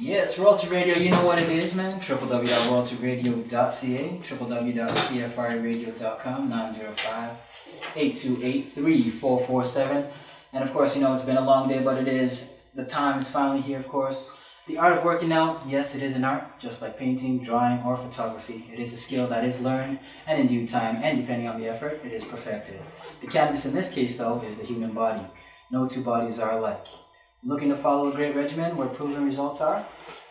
Yes, Royalty Radio, you know what it is, man. www.royaltyradio.ca, www.cfrradio.com, 905-828-3447. And of course, it's been a long day, but the time is finally here, of course. The art of working out, yes, it is an art, just like painting, drawing, or photography. It is a skill that is learned, and in due time, and depending on the effort, it is perfected. The canvas in this case, though, is the human body. No two bodies are alike. Looking to follow a great regimen where proven results are?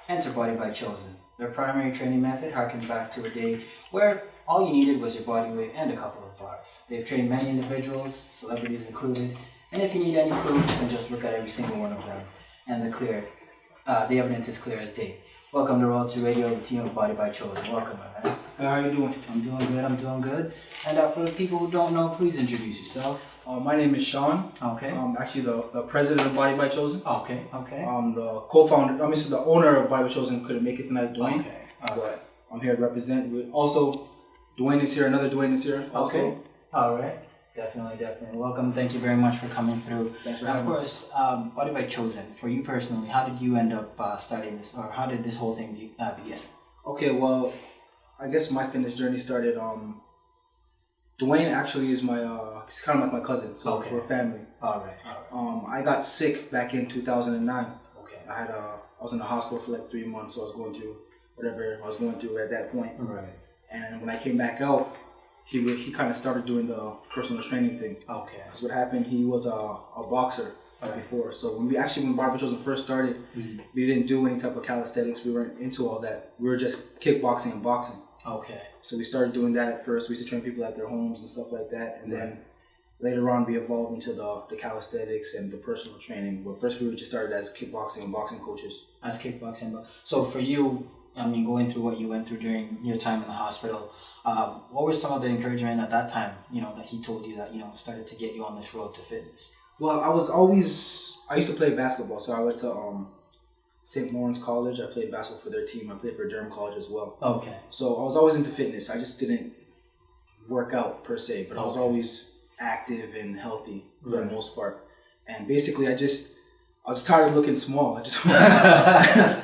Enter Body by Chosen. Their primary training method harkens back to a day where all you needed was your body weight and a couple of bars. They've trained many individuals, celebrities included, and if you need any proof, then just look at every single one of them. And the evidence is clear as day. Welcome to Royalty Radio, the team of Body by Chosen. Welcome, my man. How are you doing? I'm doing good. And for the people who don't know, please introduce yourself. My name is Sean. Okay. I'm actually the president of Body by Chosen. Okay. The co-founder, the owner of Body by Chosen couldn't make it tonight, Dwayne. Okay. But I'm here to represent. Also, Dwayne is here, another Dwayne is here. Also. Okay. All right. Definitely. Welcome. Thank you very much for coming through. Thanks for having us. Of course, Body by Chosen, for you personally, how did you end up starting this, or how did this whole thing begin? Okay, well, I guess my fitness journey started, Dwayne actually is he's kind of like my cousin, so okay. We're family. All right. I got sick back in 2009. Okay. I was in the hospital for like 3 months, so I was going through whatever I was going through at that point. Right. And when I came back out, he kind of started doing the personal training thing. Okay. That's what happened. He was a boxer before. So when Body by Chosen first started, we didn't do any type of calisthenics. We weren't into all that. We were just kickboxing and boxing. Okay. So we started doing that at first. We used to train people at their homes and stuff like that. And then later on, we evolved into the calisthenics and the personal training. But first, we just started as kickboxing and boxing coaches. As kickboxing. So for you, going through what you went through during your time in the hospital, what was some of the encouragement at that time, that he told you that, started to get you on this road to fitness? Well, I used to play basketball. So I went to St. Lawrence College. I played basketball for their team. I played for Durham College as well. Okay. So I was always into fitness. I just didn't work out per se, but I was always active and healthy for the most part. And basically, I was tired of looking small. I just right.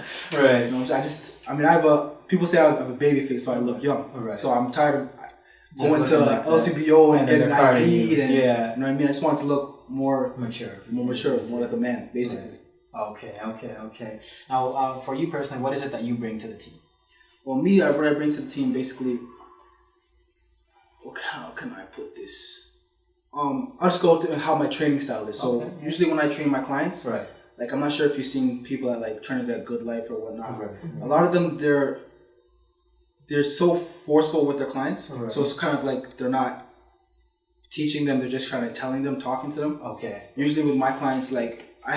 People say I have a baby face, so I look young. Right. So I'm tired of going to like LCBO and getting ID'd, and you know what I mean. I just wanted to look more mature, more like a man, basically. Right. Okay. Now, for you personally, what is it that you bring to the team? Well, what I bring to the team, basically, how can I put this? I'll just go to how my training style is. So usually when I train my clients, like I'm not sure if you've seen people at like trainers at Good Life or whatnot. Right. A lot of them, they're so forceful with their clients. Right. So it's kind of like they're not teaching them; they're just kind of telling them, talking to them. Okay. Usually with my clients, like I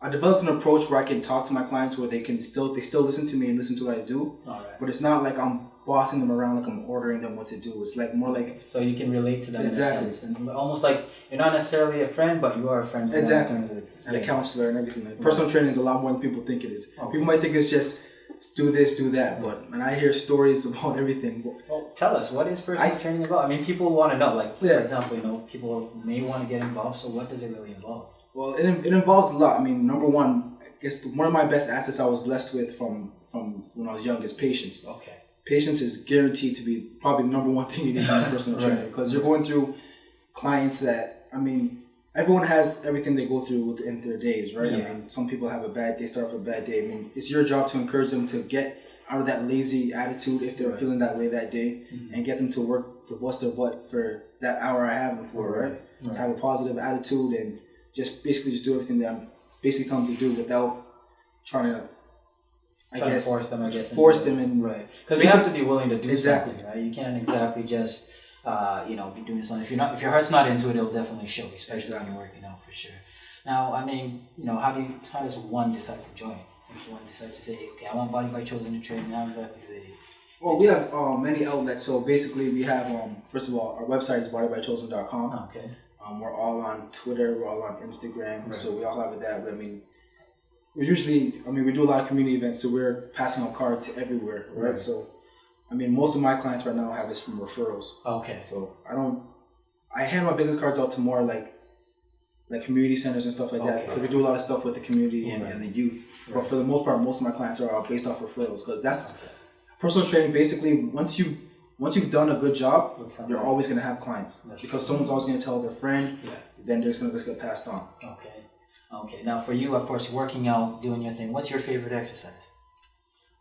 developed an approach where I can talk to my clients where they still listen to me and listen to what I do. All right. But it's not like I'm bossing them around, like I'm ordering them what to do. It's like more like so you can relate to them exactly. in a sense, and almost like you're not necessarily a friend, but you are a friend to exactly. them. And a counselor and everything. Like personal training is a lot more than people think it is. Okay. People might think it's just do this, do that, but when I hear stories about everything. Well, tell us, what is personal training about? I mean, people want to know. Like, for example, people may want to get involved. So what does it really involve? Well, it involves a lot. I mean, number one, I guess one of my best assets I was blessed with from when I was young is patience. Okay. Patience is guaranteed to be probably the number one thing you need in personal training because you're going through clients that, everyone has everything they go through within their days, right? Yeah. Some people have they start off a bad day. It's your job to encourage them to get out of that lazy attitude if they're feeling that way that day and get them to bust their butt for that hour I have them for, right? Have a positive attitude and just do everything that I'm basically telling them to do without trying to force them, right. Because you have to be willing to do something, right? You can't exactly just be doing something. If your heart's not into it, it'll definitely show, especially when you're working out for sure. Now, how does one decide to join? If one decides to say, okay, I want Body by Chosen to train, how exactly do they? Well, we have many outlets. So basically, we have first of all, our website is bodybychosen.com. Okay. We're all on Twitter. We're all on Instagram. Right. So we all have it that way. We do a lot of community events, so we're passing out cards everywhere, right? So, most of my clients right now have this from referrals. Okay. So I hand my business cards out to more like like community centers and stuff like that. Because we do a lot of stuff with the community and the youth. But for the most part, most of my clients are based off referrals because that's personal training. Basically, once you've done a good job, you're always going to have clients because someone's always going to tell their friend. Then they're just going to get passed on. Okay. Now for you, of course, working out, doing your thing. What's your favorite exercise?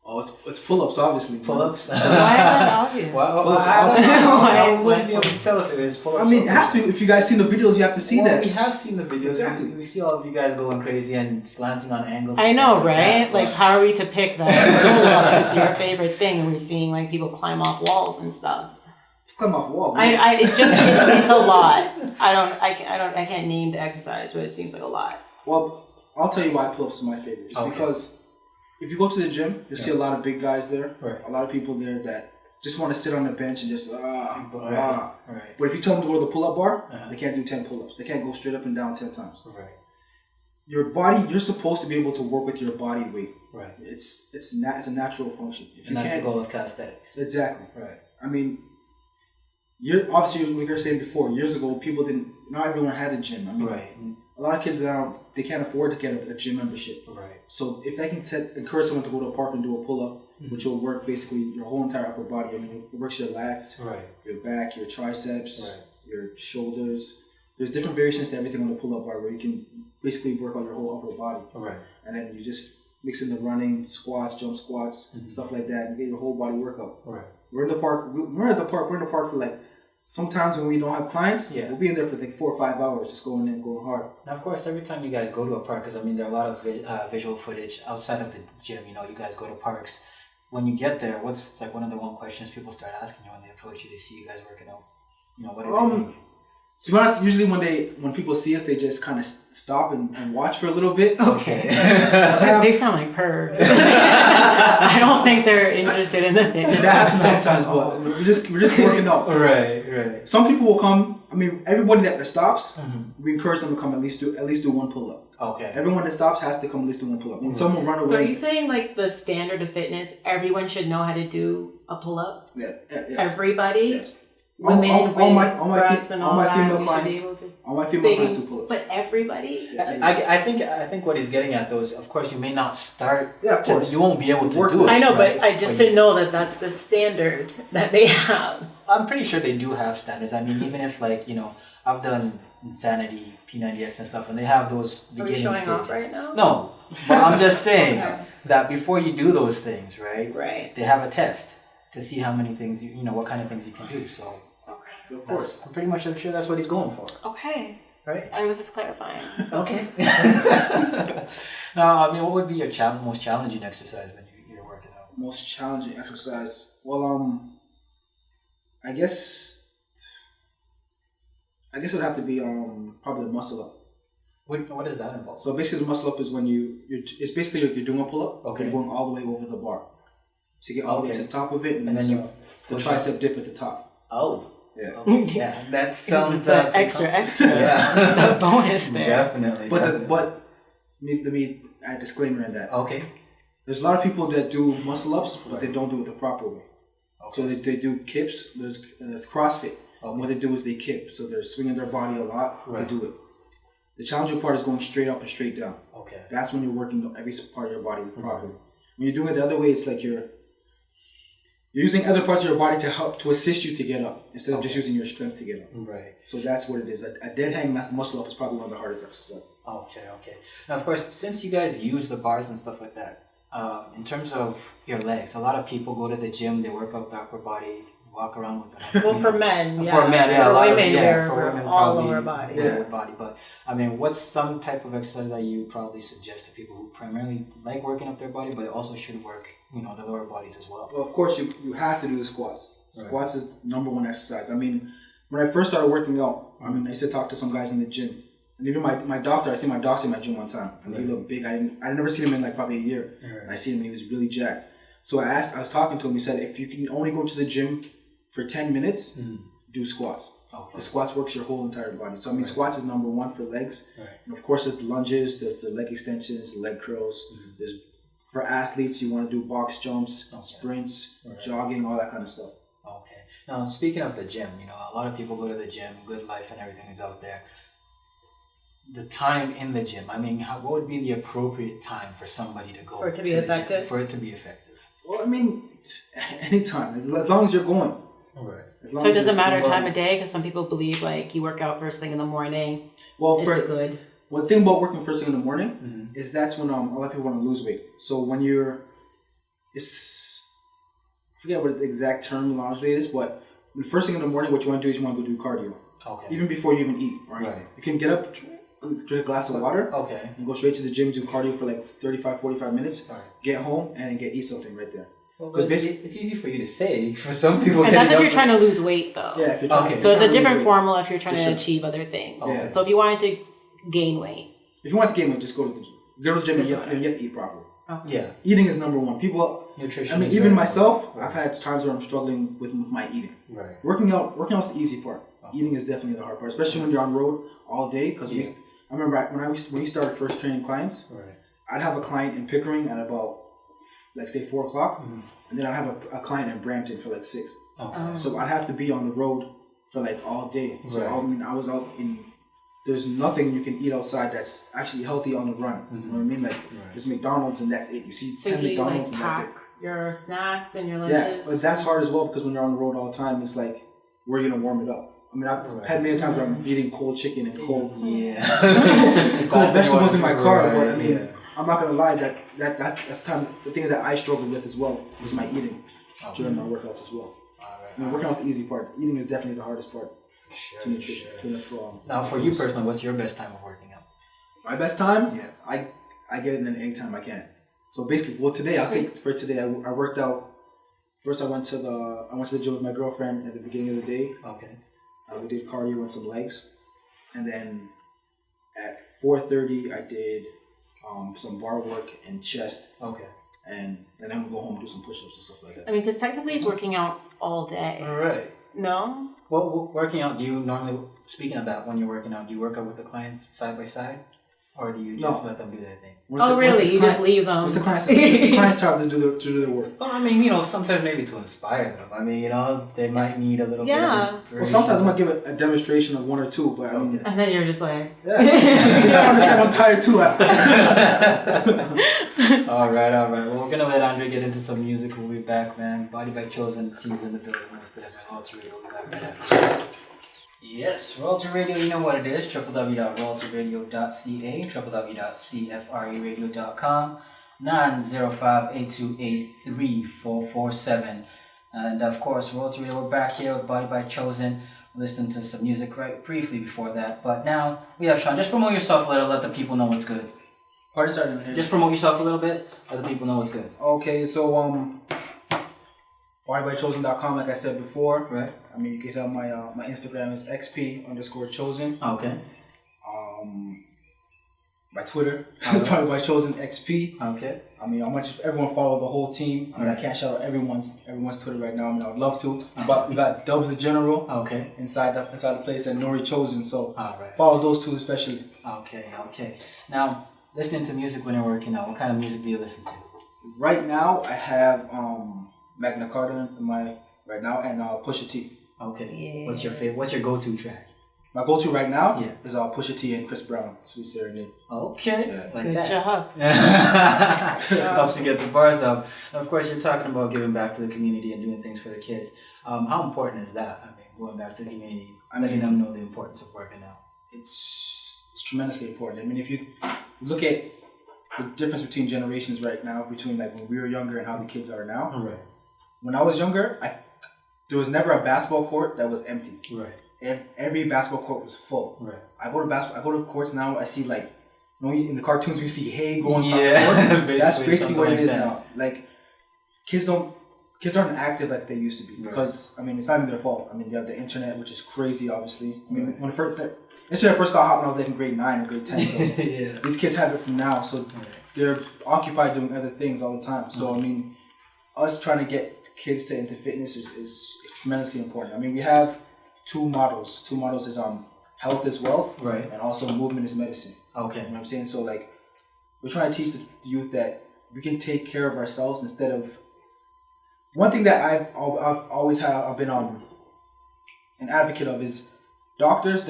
Oh, it's pull-ups, obviously. Pull-ups? Why is that obvious? I wouldn't be able to tell if it is pull-ups. I mean, it has to be. If you guys seen the videos, you have to see that. We have seen the videos. Exactly. We see all of you guys going crazy and slanting on angles. I know, right? Like, how are we to pick that pull-ups? It's your favorite thing, and we're seeing like people climb off walls and stuff. Climb off walls. It's just it's a lot. I can't name the exercise, but it seems like a lot. Well, I'll tell you why pull-ups is my favorite. It's because if you go to the gym, you'll see a lot of big guys there. Right. A lot of people there that just want to sit on the bench and just Right. But if you tell them to go to the pull-up bar, they can't do 10 pull-ups. They can't go straight up and down 10 times. Right. Your body, you're supposed to be able to work with your body weight. Right. It's a natural function. And that's the goal of calisthenics. Exactly. Right. I mean, obviously, like you were saying before, years ago, not everyone had a gym. I mean, right. A lot of kids now, they can't afford to get a gym membership. Right. So if they can encourage someone to go to a park and do a pull-up, which will work basically your whole entire upper body. I mean, it works your lats, your back, your triceps, your shoulders. There's different variations to everything on the pull-up bar where you can basically work on your whole upper body. Right. And then you just mix in the running, squats, jump squats, stuff like that, and get your whole body workout. Right. We're in the park. We're in the park for like. Sometimes when we don't have clients, we'll be in there for like 4 or 5 hours, just going in, going hard. Now, of course, every time you guys go to a park, because I mean, there are a lot of visual footage outside of the gym. You know, you guys go to parks. When you get there, what's like one of the questions people start asking you when they approach you? They see you guys working out. You know, what do they think? To be honest, usually when people see us, they just kind of stop and watch for a little bit. Okay. They sound like pervs. I don't think they're interested in the thing. See, that happens sometimes, but we're just working out. So right. Some people will come. I mean, everybody that stops, we encourage them to come at least do one pull up. Okay. Everyone that stops has to come at least do one pull up. And some will run away. So are you saying like the standard of fitness, everyone should know how to do a pull up? Yeah. Yes. Everybody. Yes. Women all my female clients do pull ups. But everybody. Yes. I think what he's getting at though is, of course, you may not start. Yeah, of course. You won't be able to do it. I know, right? but I just didn't know that that's the standard that they have. I'm pretty sure they do have standards. I mean, even if like, you know, I've done Insanity, P90X and stuff, and they have those beginning stages. Are we showing off right now? No, but I'm just saying that before you do those things, right? Right. They have a test to see how many things you know, what kind of things you can do. So, of course, I'm pretty much sure that's what he's going for. Okay. Right. I was just clarifying. Okay. Now, I mean, what would be your most challenging exercise when you're working out? Most challenging exercise? Well, I guess it would have to be probably the muscle up. What does that involve? So basically, the muscle up is when it's basically like you're doing a pull up. Okay. You're going all the way over the bar. So you get all the way to the top of it, and then it's a tricep dip at the top. Oh. Yeah. Okay. Yeah. That sounds extra. Yeah. The bonus there. Definitely. But let me add a disclaimer in that. Okay. There's a lot of people that do muscle ups, but they don't do it the proper way. Okay. So they do kips. There's CrossFit. Okay. What they do is they kip. So they're swinging their body a lot to do it. The challenging part is going straight up and straight down. Okay. That's when you're working every part of your body properly. When you're doing it the other way, it's like you're using other parts of your body to assist you to get up instead of just using your strength to get up. Right. So that's what it is. A dead hang muscle up is probably one of the hardest exercises. Okay. Now, of course, since you guys use the bars and stuff like that, in terms of your legs, a lot of people go to the gym, they work out the upper body, walk around with them. Well, for men, yeah. For men, yeah. For women, for women, all probably lower body. Lower body. But, I mean, what's some type of exercise that you probably suggest to people who primarily like working up their body, but also should work, you know, the lower bodies as well? Well, of course, you have to do the squats. Squats is number one exercise. I mean, when I first started working out, I used to talk to some guys in the gym. And even my doctor, I seen my doctor in my gym one time. And he looked big. I never seen him in like probably a year. And I seen him and he was really jacked. So I was talking to him, he said, if you can only go to the gym for 10 minutes, do squats. Okay. The squats works your whole entire body. So I mean, squats is number one for legs. And of course, there's the lunges, there's the leg extensions, the leg curls. There's for athletes, you want to do box jumps, sprints, jogging, all that kind of stuff. Okay. Now, speaking of the gym, you know, a lot of people go to the gym, good life and everything is out there. the time in the gym. I mean, what would be the appropriate time for somebody to go For it to be the gym, effective? for it to be effective. Well, I mean, anytime, as long as you're going. Right. So it doesn't matter time of day, because some people believe like you work out first thing in the morning. Well, Is it good? Well, the thing about working first thing in the morning is that's when a lot of people want to lose weight. So when I forget what the exact terminology is, but the first thing in the morning, what you want to do is you want to go do cardio. Okay. Even before you even eat or anything. Right. You can get up, drink a glass of water, Okay. and go straight to the gym, do cardio for like 35, 45 minutes, All right. get home, and then eat something right there. Well, Because it's easy for you to say. For some people, And that's if getting you're up- trying to lose weight, though. Yeah, if you're trying, Okay. if So you're it's a trying to lose different weight. formula if you're trying For to sure. achieve other things. Yeah. So if you wanted to gain weight. If you want to gain weight, just go to the gym. Go to the gym and you have to eat properly. Yeah. Eating is number one. People, Nutrition. I mean, is even very myself, important. I've had times where I'm struggling with my eating. Right. Working out is the easy part. Eating is definitely the hard part, especially when you're on the road all day. Because I remember when we started first training clients, Right. I'd have a client in Pickering at about, like say 4 o'clock, and then I'd have a client in Brampton for like 6. Okay. So I'd have to be on the road for like all day. So Right. I mean, I was out in. There's nothing you can eat outside that's actually healthy on the run. You know what I mean? Like there's McDonald's and that's it. You see So 10 do you like McDonald's and that's it. pack your snacks and your Yeah, lunches? but that's hard as well because when you're on the road all the time, it's like where are you gonna warm it up? I mean, I've had many times where I'm eating cold chicken and cold cold vegetables in my car, but I mean, I'm not gonna lie that's the thing that I struggled with as well was my eating during my workouts as well. I mean, working out is the easy part. Eating is definitely the hardest part to nutrition. Now, for you personally, what's your best time of working out? My best time? Yeah. I get it in any time I can. So basically, well, today I'll say for today I worked out. First, I went to the gym with my girlfriend at the beginning of the day. Okay. We did cardio and some legs, and then at 4:30 I did some bar work and chest. Okay. And then I'm gonna go home and do some push-ups and stuff like that. I mean, because technically it's working out all day. All right. No? Well, working out, do you normally, speaking of that, when you're working out, do you work out with the clients side by side? Or do you just let them do their thing? Really? You just leave them? What's the client's job to do their work? Well, I mean, sometimes maybe to inspire them. I mean, they might need a little bit of inspiration. Well, sometimes I'm gonna give a demonstration of one or two, but I mean, And then you're just like... yeah, you gotta understand I'm tired too. All right. Well, we're gonna let Andre get into some music. We'll be back, man. Body by Chosen, the team's in the building. Most of them are Royalty Radio. We'll be back right after. Yes, Royalty Radio, you know what it is. www.royaltyradio.ca, www.cfreradio.com, 905-828-3447. And of course, Royalty Radio, we're back here with Body by Chosen. Listening to some music right briefly before that. But now we have Sean. Just promote yourself a little, let the people know what's good. Pardon, sorry. Just promote yourself a little bit, let the people know what's good. Okay, so bodybychosen.com, like I said before. Right. I mean, you can hit up my Instagram is xp_chosen. Okay. My Twitter, bodybychosenxp. Okay. I mean, I want everyone follow the whole team. I mean, I can't shout out everyone's Twitter right now. I mean, I would love to, but we got Dubs the General. Okay. Inside the place and Nori Chosen. So Alright. follow those two especially. Okay. Now, listening to music when you're working out, what kind of music do you listen to? Right now, I have Magna Carta in my right now and Pusha T. Okay. Yeah. What's your go-to track? My go-to right now Yeah. is Pusha T and Chris Brown, Sweet Serenade. Okay. Yeah. Like Good that. job. Helps to get the bars up. And of course, you're talking about giving back to the community and doing things for the kids. How important is that? I mean, going back to the community, letting them know the importance of working out. It's tremendously important. I mean, if you look at the difference between generations right now, between like when we were younger and how the kids are now. Right. When I was younger, there was never a basketball court that was empty. Right. Every basketball court was full. Right. I go to courts now. I see like, in the cartoons we see hay going across Yeah, the court. That's basically what like it is that. now. Like kids aren't active like they used to be because I mean it's not even their fault. I mean you have the internet, which is crazy. Obviously, I mean when the internet first got hot when I was like in grade 9 or grade 10. So Yeah. these kids have it from now, so they're occupied doing other things all the time. So I mean, us trying to get kids into fitness is tremendously important. I mean we have two models. Two models is health is wealth, Right. and also movement is medicine. Okay. You know what I'm saying? So like, we're trying to teach the youth that we can take care of ourselves instead of. One thing that I've been an advocate of is doctors.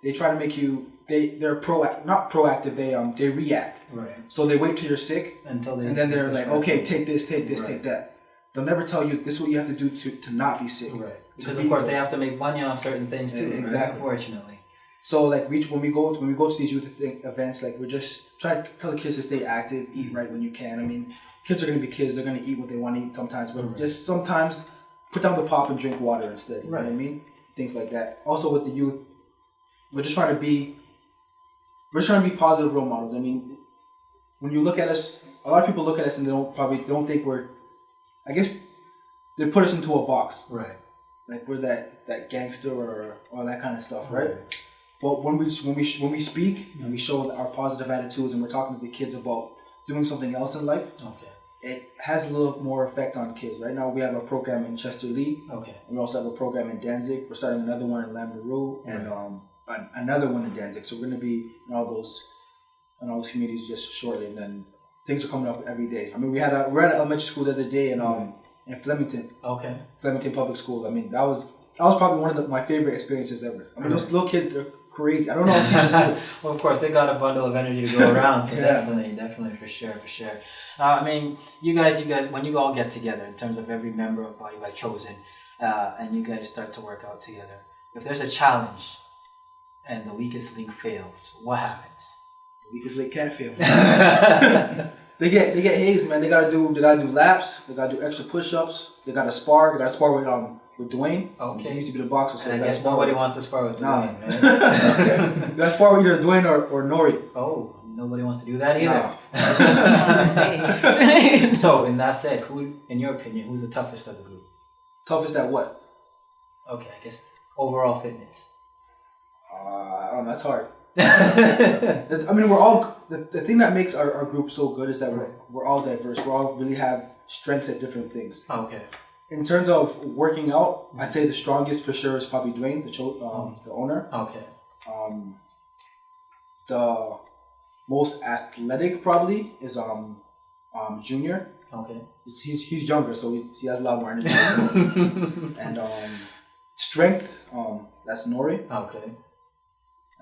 They try to make you they're not proactive. They react. Right. So they wait till you're sick, Until they. and then they're like, okay, take this, Right. take that. They'll never tell you this is what you have to do to not be sick. Right. Because of course they have to make money off certain things too. Exactly. Right? Unfortunately. So like when we go to these youth events, like we're just trying to tell the kids to stay active, eat right when you can. I mean, kids are gonna be kids; they're gonna eat what they want to eat sometimes, but just sometimes put down the pop and drink water instead. You know what I mean? Things like that. Also with the youth, we're just trying to be positive role models. I mean, when you look at us, a lot of people look at us and they don't think we're. I guess they put us into a box. Right. Like we're that gangster or all that kind of stuff, right? But when we speak and we show our positive attitudes and we're talking to the kids about doing something else in life, it has a little more effect on kids. Right now we have a program in Chester Lee. Okay. And we also have a program in Danzig. We're starting another one in Lambereau and another one in Danzig. So we're going to be in all those communities just shortly, and then things are coming up every day. I mean, we're at an elementary school the other day in Flemington. Okay. Flemington Public School. I mean, that was probably one of my favorite experiences ever. I mean, those little kids, they're crazy. I don't know how teachers do it. Well, of course, they got a bundle of energy to go around, so definitely, for sure. I mean, you guys, when you all get together, in terms of every member of Body by Chosen, and you guys start to work out together, if there's a challenge and the weakest link fails, what happens? The weakest link can't fail. They get hazed, man. They gotta do laps. They gotta do extra push-ups. They gotta spar. They gotta spar with Dwayne. Okay. He used to be the boxer, so and I guess nobody wants to spar with Dwayne, right? You gotta spar with either Dwayne or Nori. Oh, nobody wants to do that either. No. So, in that said, who, in your opinion, who's the toughest of the group? Toughest at what? Okay, I guess overall fitness. I don't know. That's hard. I mean, we're all the thing that makes our group so good is that we're all diverse. We all really have strengths at different things. Okay. In terms of working out, I'd say the strongest for sure is probably Dwayne, the owner. Okay. The most athletic probably is Junior. Okay. He's younger, so he has a lot more energy. And strength, that's Nori. Okay.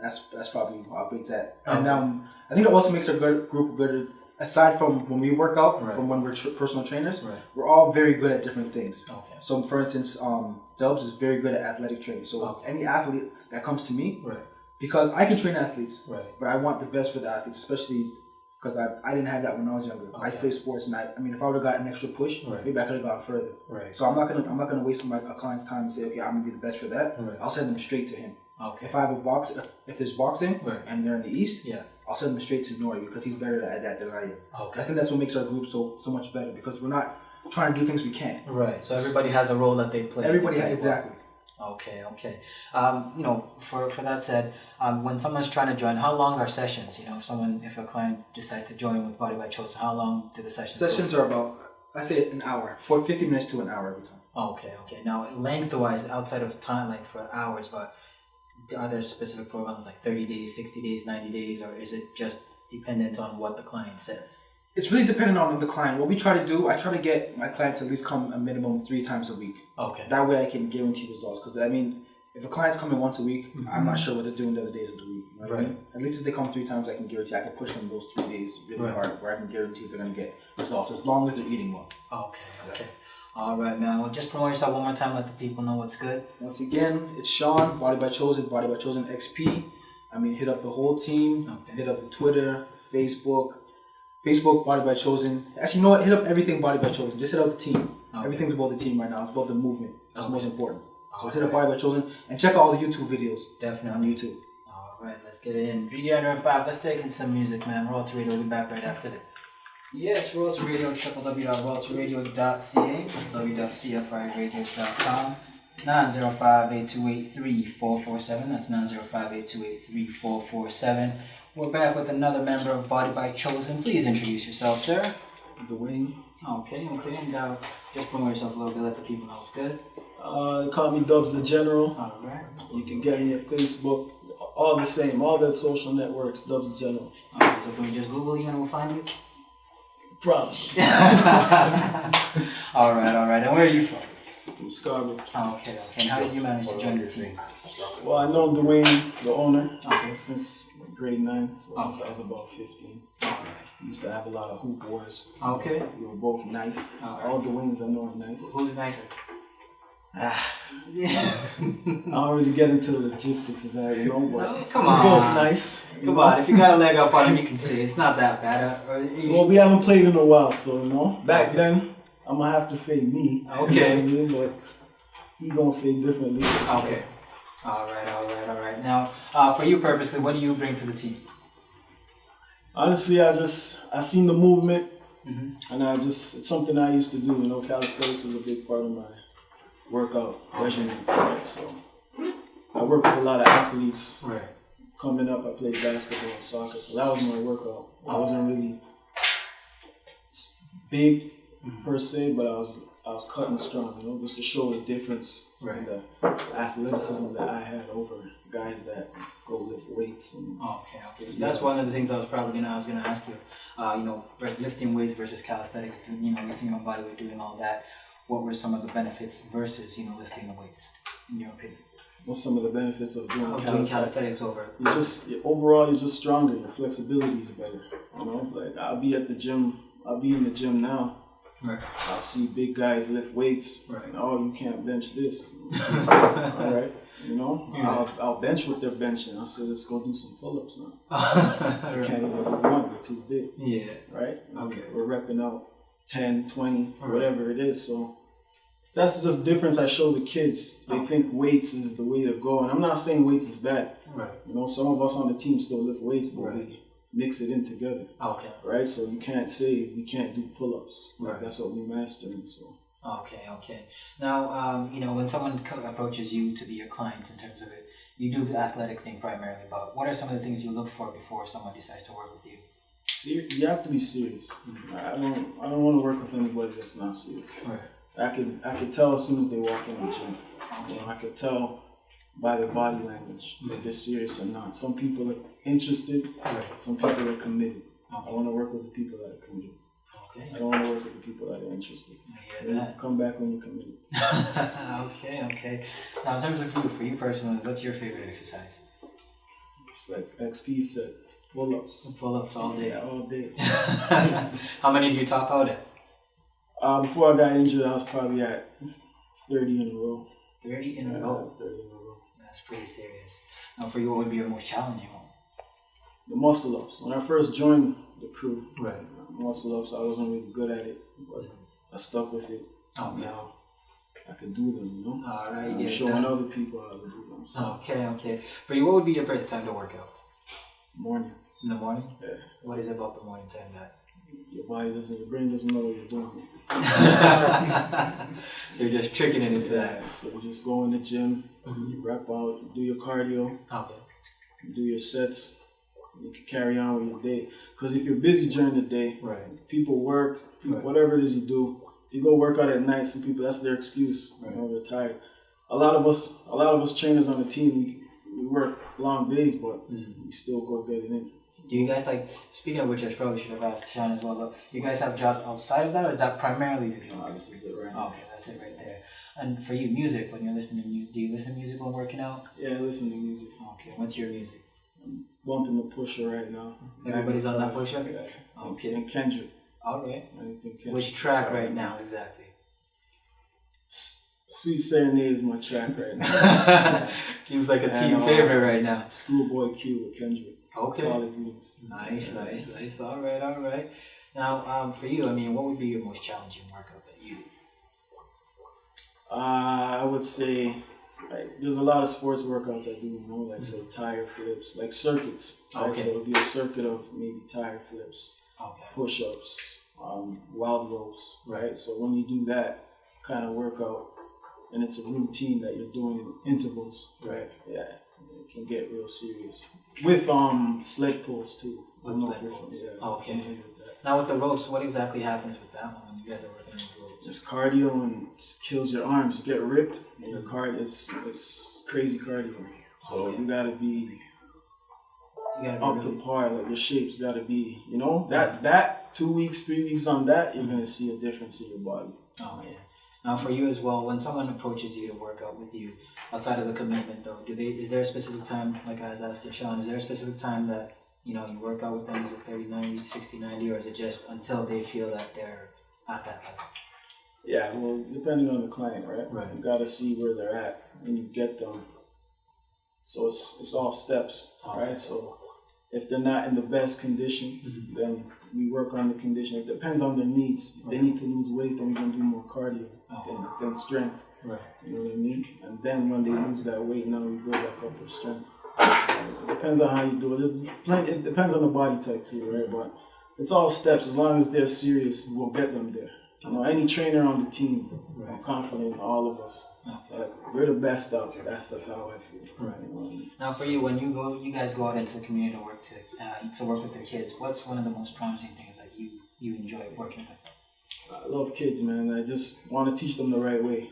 That's probably how big it's at. And I think it also makes our group good. Aside from when we work out, from when we're personal trainers, we're all very good at different things. Okay. So, for instance, Dubs is very good at athletic training. So, any athlete that comes to me, because I can train athletes, but I want the best for the athletes, especially because I didn't have that when I was younger. Okay. I played sports, and I mean, if I would have got an extra push, maybe I could have gone further. Right. So I'm not gonna waste a client's time and say, okay, I'm gonna be the best for that. I'll send them straight to him. Okay. If I have if there's boxing and they're in the East, I'll send them straight to Nori because he's better at that than I am. Okay. I think that's what makes our group so much better because we're not trying to do things we can't. Right. So everybody has a role that they play. Everybody has, exactly. Okay. For that said, when someone's trying to join, how long are sessions? If a client decides to join with Body by Chosen, how long do the sessions? Sessions are about, I say, an hour, 50 minutes to an hour every time. Okay. Now, lengthwise, outside of time, like for hours, but are there specific programs like 30 days, 60 days, 90 days, or is it just dependent on what the client says? It's really dependent on the client. What we try to do, I try to get my clients to at least come a minimum 3 times a week. Okay. That way I can guarantee results. Because, I mean, if a client's coming once a week, I'm not sure what they're doing the other days of the week. You know what I mean? At least if they come 3 times, I can guarantee I can push them those 3 days really hard where I can guarantee they're going to get results as long as they're eating well. Okay. All right, now just promote yourself one more time. Let the people know what's good. Once again, it's Sean, Body by Chosen XP. I mean, hit up the whole team. Okay. Hit up the Twitter, Facebook, Body by Chosen. Actually, you know what? Hit up everything Body by Chosen. Just hit up the team. Okay. Everything's about the team right now. It's about the movement. That's most important. So hit up Body by Chosen and check out all the YouTube videos. Definitely. On YouTube. All right, let's get it in. VG5, let's take in some music, man. Royalty Radio will be back right after this. Yes, Royalty Radio, www.royaltyradio.ca, www.cfiradio.com, 905-828-3447, that's 905-828-3447. We're back with another member of Body by Chosen. Please introduce yourself, sir. Dwayne. Okay, and just promote yourself a little bit, let the people know what's good. They call me Dubs the General. All right. You can get me at Facebook, all the same, all the social networks, Dubs the General. Okay, so can we just Google you and we'll find you? Probably. All right. And where are you from? From Scarborough. Okay. And how did you manage to join the team? Well, I know Dwayne, the owner. Okay, since grade 9, so since I was about 15. We used to have a lot of hoop wars. Okay. We were both nice. Alright. All the wings I know are nice. Who's nicer? Ah, Yeah. I don't really get into the logistics of that, you know, but No, come we're both on. nice. you Come know? on, if you got a leg up on him, you can say it's not that bad. Well, we haven't played in a while, so, you know, back then, I'm going to have to say me. Okay. You know what I mean? But he going to say differently. Okay. All right. Now, for you purposely, what do you bring to the team? Honestly, I seen the movement, Mm-hmm. and it's something I used to do. You know, calisthenics was a big part of my workout regimen. Right? So I work with a lot of athletes. Right. Coming up, I played basketball and soccer, so that was my workout. I wasn't really big per se, but I was cutting strong, you know, just to show the difference in the athleticism that I had over guys that go lift weights. And Okay. That's one of the things I was gonna ask you. Lifting weights versus calisthenics. Lifting your body weight, doing all that. What were some of the benefits versus lifting the weights, in your opinion? what's some of the benefits of doing Doing calisthenics? calisthenics over. Overall, you're just stronger. Your flexibility is better. You know, like I'll be in the gym now. Right. I'll see big guys lift weights. Right. And, oh, you can't bench this. All right. You know, Yeah. I'll bench what they're benching. I said, let's go do some pull-ups now. You Right. can't even do one. They're too big. Yeah. Right? Okay. We're repping out 10, 20, Right. whatever it is. So that's just difference I show the kids. They think weights is the way to go. And I'm not saying weights is bad. Right. You know, some of us on the team still lift weights, but Right. we mix it in together. Okay. Right? So you can't say we can't do pull-ups. Like, Right. that's what we mastering. So Okay. Now, when someone approaches you to be your client in terms of it, you do the athletic thing primarily, but what are some of the things you look for before someone decides to work with you? you have to be serious. I don't want to work with anybody that's not serious. Right. I could tell as soon as they walk in the gym. You know, I could tell by their body language that they're serious or not. Some people are interested. Right. Some people are committed. I want to work with the people that are committed. Okay. I don't want to work with the people that are interested. I hear that. Come back when you're committed. Okay. Now, in terms of you, for you personally, what's your favorite exercise? It's like XP said, pull-ups. Pull-ups all day. Yeah, all day. How many do you top out at? Before I got injured, I was probably at 30 in a row. 30 in a row. 30 in a row. That's pretty serious. Now, for you, what would be your most challenging one? The muscle-ups. When I first joined the crew, Right. muscle-ups, I wasn't really good at it, but I stuck with it. Oh, yeah. Now I can do them, you know? All right. I'm Yeah, showing that- other people how to do them. So, Okay. For you, what would be your best time to work out? morning. In the morning? Yeah. What is it about the morning time that? Your brain doesn't know what you're doing. So you're just tricking it into Yeah, that. so you just go in the gym, Mhm. you rep out, you do your cardio, Okay. you do your sets, you can carry on with your day. Because if you're busy during the day, Right. people work, Right. whatever it is you do. If you go work out at night, some people, that's their excuse. Right. You know, they're tired. A lot of us trainers on the team, we work long days, but we still go get it in. Do you guys speaking of which, I probably should have asked Sean as well, but do you guys have jobs outside of that, or is that primarily your job? This is it right now. Okay, that's it right there. And for you, music, when you're listening to music, do you listen to music while working out? Yeah, I listen to music. Okay, what's your music? I'm bumping the Pusher right now. Everybody's on that Pusha? Yeah. Okay. And Kendrick. Alright. Anything Kendrick. Which track Sorry. right now, exactly? Sweet Serenade is my track right now. Seems like a And, team favorite right now. Schoolboy Q with Kendrick. Okay. College Greens. Nice. Alright. Now, for you, what would be your most challenging workout that you do? I would say, there's a lot of sports workouts I do, you know, so tire flips, like circuits. Right? Okay. So it'll be a circuit of maybe tire flips, Okay. push-ups, wild ropes, right? So when you do that kind of workout, and it's a routine that you're doing in intervals, Right. Yeah, it can get real serious. With sled pulls too. I don't know if With you're sled pulls. yeah, if you're Okay. familiar with that. Now with the ropes, what exactly happens with that one when you guys are working with ropes? It's cardio and it kills your arms. You get ripped, and your cardio it's crazy cardio. So you gotta be You gotta be up to par. Like your shape's gotta be, you know, that 2 weeks, 3 weeks on that, you're gonna see a difference in your body. Oh yeah. Now, for you as well, when someone approaches you to work out with you, outside of the commitment though, is there a specific time, like I was asking Sean, is there a specific time that, you work out with them? Is it 30, 90, 60, 90, or is it just until they feel that they're at that level? Yeah, well, depending on the client, right? Right. You got to see where they're at when you get them. So it's all steps, right? So if they're not in the best condition, then we work on the condition. It depends on their needs. If they need to lose weight, then we're going to do more cardio than strength. Right. You know what I mean? And then when they lose that weight, now we build back up their strength. It depends on how you do it. It depends on the body type too, right? But it's all steps. As long as they're serious, we'll get them there. Any trainer on the team, I'm confident in all of us. We're the best out there. That's how I feel. Right. Now, for you, when you guys go out into the community to work with the kids, what's one of the most promising things that you enjoy working with them? I love kids, man. I just want to teach them the right way.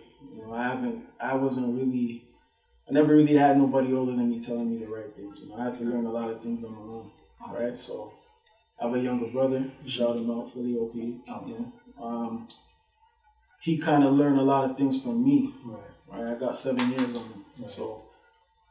I never really had nobody older than me telling me the right things. I had to learn a lot of things on my own, right? So I have a younger brother, shout him out, Philly OP. He kind of learned a lot of things from me. Right? I got 7 years on him. Right. So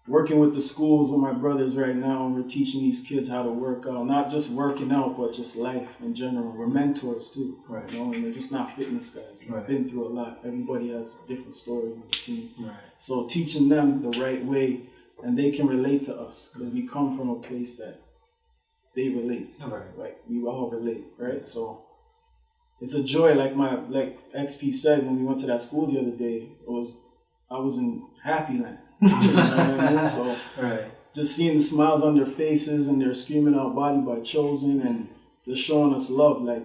working with the schools with my brothers right now, and we're teaching these kids how to work out, not just working out, but just life in general. We're mentors too. Right. And they're just not fitness guys. We've been through a lot. Everybody has a different story on the team. Right. So teaching them the right way, and they can relate to us because we come from a place that they relate. Right. We all relate, right? So it's a joy, like XP said when we went to that school the other day. I was in happy land. You know what I mean? So just seeing the smiles on their faces and they're screaming out "Body by Chosen" and just showing us love. Like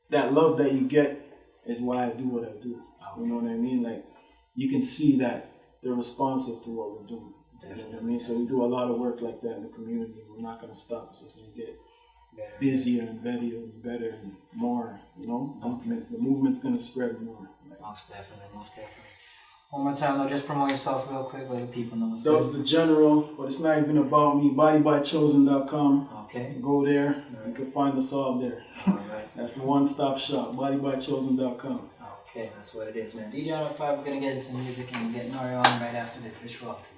that love that you get is why I do what I do. You know what I mean? Like you can see that they're responsive to what we're doing. You know what I mean? So we do a lot of work like that in the community. We're not gonna stop. It's just gonna get busier and better and more. The movement's gonna spread more. Most definitely. One more time, though, just promote yourself real quick, let the people know what's That was the general, but it's not even about me. Bodybychosen.com. Okay. Go there. You can find us all there. All right. That's the one-stop shop. Bodybychosen.com. Okay, that's what it is, man. DJ on 5, we're going to get into music and get Nori on right after this. It's royalty.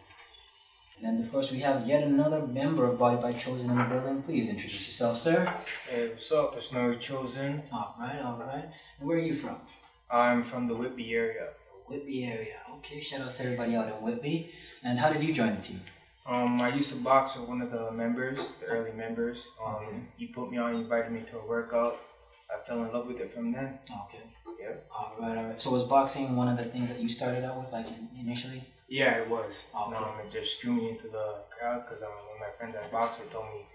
And then, of course, we have yet another member of Body by Chosen in the building. Please introduce yourself, sir. Hey, what's up? It's Nori Chosen. All right. And where are you from? I'm from the Whitby area. Whitby area. Okay, shout out to everybody out in Whitby. And how did you join the team? I used to box with one of the members, the early members. You put me on, you invited me to a workout. I fell in love with it from then. Okay. Yeah. All right. So was boxing one of the things that you started out with, like initially? Yeah, it was. Okay. It just drew me into the crowd because one of my friends at Boxer told me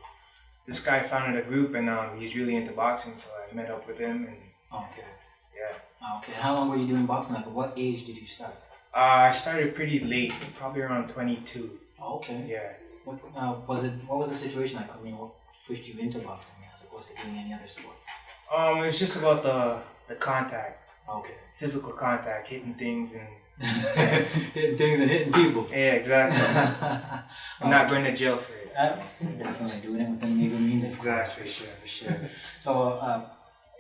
this guy founded a group and he's really into boxing, so I met up with him and. Okay. Yeah. Okay. How long were you doing boxing? Like, at what age did you start? I started pretty late, probably around 22. Okay. Yeah. What was the situation like? I mean, what pushed you into boxing as opposed to doing any other sport? It's just about the contact. Okay. Physical contact, hitting things and. Hitting things and hitting people. Yeah, exactly. I'm not going to jail for it. So. Definitely doing it within legal means. Exactly. For sure. So,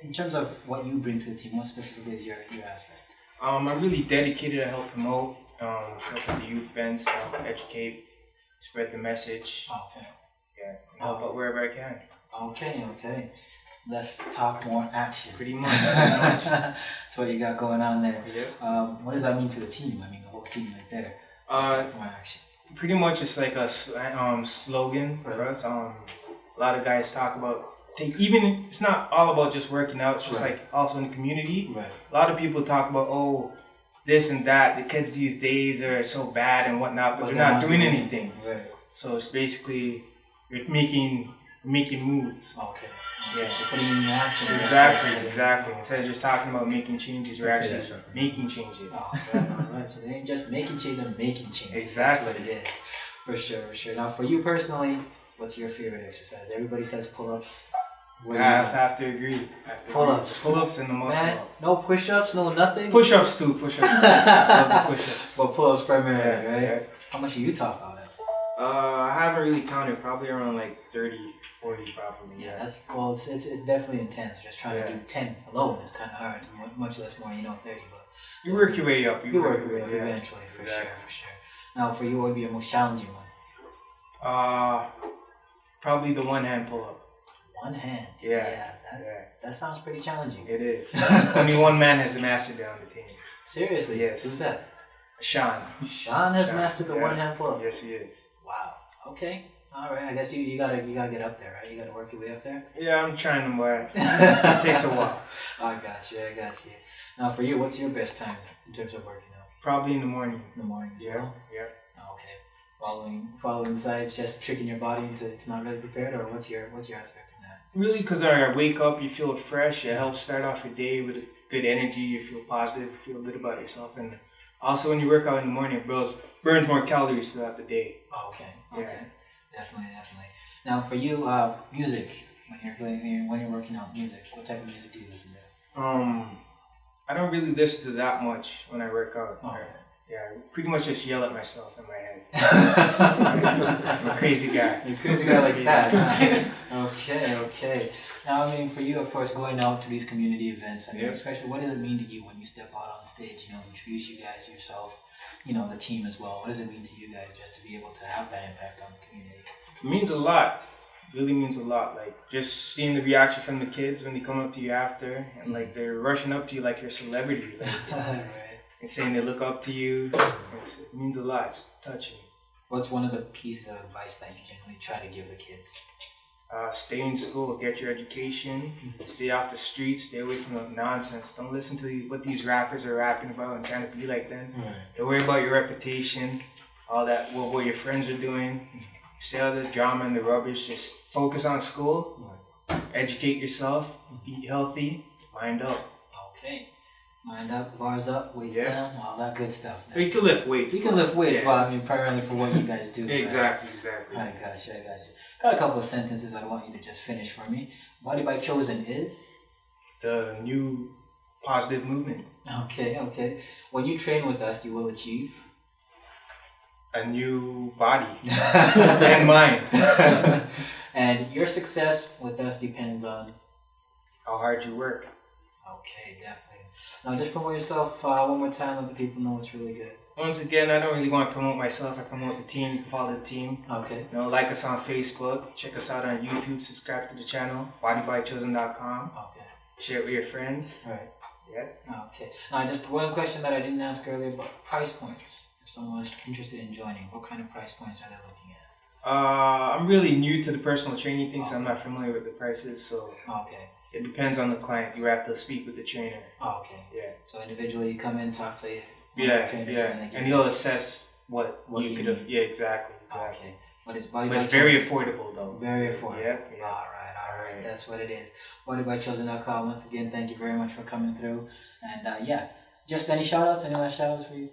in terms of what you bring to the team, what specifically is your aspect? I'm really dedicated to help promote, show up at the youth events, educate, spread the message. Okay. Yeah, and help out wherever I can. Okay. Let's talk more action. Pretty much. That's what you got going on there. Yeah. What does that mean to the team? I mean, the whole team right there. Let's talk more action. Pretty much it's like a slogan for us. A lot of guys talk about, it's not all about just working out, it's just like also in the community. Right. A lot of people talk about, this and that, the kids these days are so bad and whatnot, but they're not doing anything. Right. So it's basically, you're making moves. Okay. Yeah, so putting in your action. Exactly. Instead of just talking about making changes, you're actually making changes. Right. So they ain't just making changes, they're making changes. Exactly. That's what it is. For sure. Now, for you personally, what's your favorite exercise? Everybody says pull-ups. I have to agree. Pull-ups. Pull-ups and the muscle. No push-ups, no nothing? Push-ups too. Love the push-ups. But pull-ups primarily, right? Yeah. How much do you talk about it? I haven't really counted. Probably around like 30, 40 probably. Yeah, it's definitely intense. Just trying to do 10 alone is kind of hard. Much less more, 30. But You work your way up. You work your way up yeah. eventually, for Exactly. sure. Now, for you, what would be your most challenging one? Probably the one hand pull up. One hand. Yeah. That sounds pretty challenging. It is. Only one man has mastered it on the team. Seriously? Yes. Who's that? Sean. Sean has mastered the one hand pull up. Yes, he is. Wow. Okay. All right. I guess you gotta get up there, right? You gotta work your way up there. Yeah, I'm trying to, but it takes a while. I got you. Now, for you, what's your best time in terms of working out? Probably in the morning. In the morning as well? Yeah. Okay. Following the sides, just tricking your body into it's not really prepared, or what's your aspect in that? Really, because I wake up, you feel fresh. It helps start off your day with good energy. You feel positive, you feel good about yourself, and also when you work out in the morning, it burns more calories throughout the day. Okay. Yeah. Definitely. Now, for you, music. When you're working out, music. What type of music do you listen to? I don't really listen to that much when I work out. Oh. Yeah, I pretty much just yell at myself in my head. I'm a crazy guy. You're a crazy guy like that. Huh? Okay. Now, for you, of course, going out to these community events, especially, what does it mean to you when you step out on stage? Introduce you guys, yourself, the team as well. What does it mean to you guys just to be able to have that impact on the community? It means a lot. Really means a lot. Like just seeing the reaction from the kids when they come up to you after, and like they're rushing up to you like you're a celebrity, Right. and saying they look up to you. It means a lot. It's touching. What's one of the pieces of advice that you generally try to give the kids? Stay in school, get your education, stay off the streets, stay away from the nonsense. Don't listen to what these rappers are rapping about and trying to be like them. Don't worry about your reputation, all that, what your friends are doing. Stay out of the drama and the rubbish. Just focus on school, educate yourself, eat healthy, mind up. Okay. Mind up, bars up, weights down, all that good stuff. You can lift weights. You can lift weights, but primarily for what you guys do. Exactly. I got you. Got a couple of sentences I want you to just finish for me. Body by Chosen is? The new positive movement. Okay. When you train with us, you will achieve? A new body and mind. And your success with us depends on? How hard you work. Okay, definitely. Now just promote yourself one more time, let the people know it's really good. Once again, I don't really want to promote myself. I promote the team. You can follow the team. Okay. Like us on Facebook. Check us out on YouTube. Subscribe to the channel. Bodybychosen.com. Okay. Share it with your friends. All right. Yeah. Okay. Now just one question that I didn't ask earlier about price points. If someone is interested in joining, what kind of price points are they looking at? I'm really new to the personal training thing, so I'm not familiar with the prices. So it depends on the client. You have to speak with the trainer. Okay. Yeah. So individually, you come in, talk to you. And he'll assess what you could have. Yeah, exactly. Okay. But it's very affordable though. Very affordable. Yeah. All right. That's what it is. Bodybychosen.com. Once again, thank you very much for coming through. And just any shout outs? Any last shout outs for you?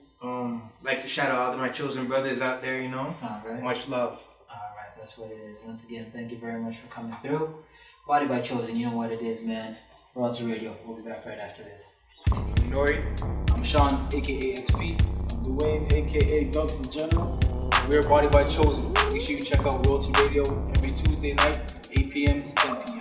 Like to shout out to my chosen brothers out there, All right. Much love. All right, that's what it is. Once again, thank you very much for coming through. Body by Chosen, you know what it is, man. Royalty Radio. We'll be back right after this. Nori. I'm Sean, aka XP. I'm Dwayne, aka Dubs the General. We're Body by Chosen. Make sure you check out Royalty Radio every Tuesday night, 8 p.m. to 10 p.m.